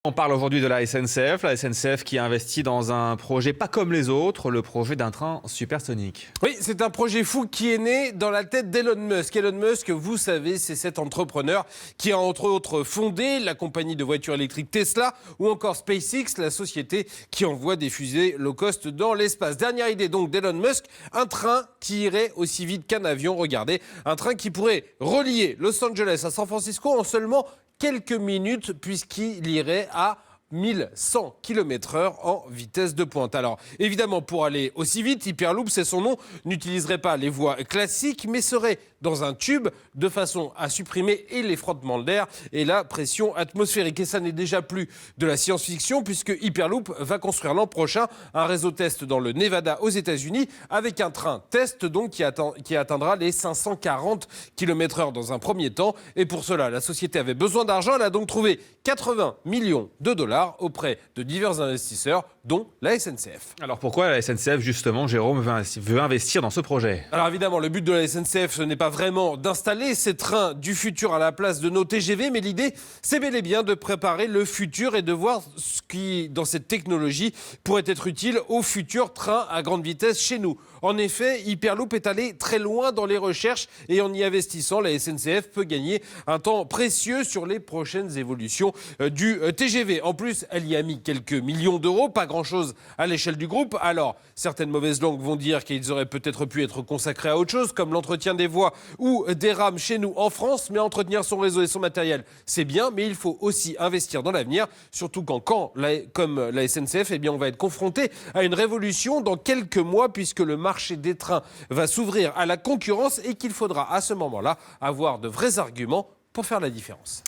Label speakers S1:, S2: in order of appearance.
S1: On parle aujourd'hui de la SNCF qui a investi dans un projet pas comme les autres, le projet d'un train supersonique.
S2: Oui, c'est un projet fou qui est né dans la tête d'Elon Musk. Elon Musk, vous savez, c'est cet entrepreneur qui a entre autres fondé la compagnie de voitures électriques Tesla ou encore SpaceX, la société qui envoie des fusées low cost dans l'espace. Dernière idée donc d'Elon Musk, un train qui irait aussi vite qu'un avion. Regardez, un train qui pourrait relier Los Angeles à San Francisco en seulement quelques minutes puisqu'il irait à 1100 km/h en vitesse de pointe. Alors, évidemment, pour aller aussi vite, Hyperloop, c'est son nom, n'utiliserait pas les voies classiques, mais serait dans un tube de façon à supprimer et les frottements d'air et la pression atmosphérique. Et ça n'est déjà plus de la science-fiction, puisque Hyperloop va construire l'an prochain un réseau test dans le Nevada aux États-Unis avec un train test donc qui atteindra les 540 km/h dans un premier temps. Et pour cela, la société avait besoin d'argent. Elle a donc trouvé 80 millions de dollars auprès de divers investisseurs, dont la SNCF.
S1: Alors pourquoi la SNCF, justement, Jérôme, veut investir dans ce projet?
S2: Alors évidemment, le but de la SNCF, ce n'est pas vraiment d'installer ces trains du futur à la place de nos TGV, mais l'idée, c'est bel et bien de préparer le futur et de voir ce qui, dans cette technologie, pourrait être utile aux futurs trains à grande vitesse chez nous. En effet, Hyperloop est allé très loin dans les recherches et en y investissant, la SNCF peut gagner un temps précieux sur les prochaines évolutions du TGV. En plus, elle y a mis quelques millions d'euros, pas grand-chose à l'échelle du groupe. Alors, certaines mauvaises langues vont dire qu'ils auraient peut-être pu être consacrés à autre chose, comme l'entretien des voies ou des rames chez nous en France. Mais entretenir son réseau et son matériel, c'est bien, mais il faut aussi investir dans l'avenir, surtout comme la SNCF, eh bien, on va être confronté à une révolution dans quelques mois, puisque le marché des trains va s'ouvrir à la concurrence et qu'il faudra à ce moment-là avoir de vrais arguments pour faire la différence.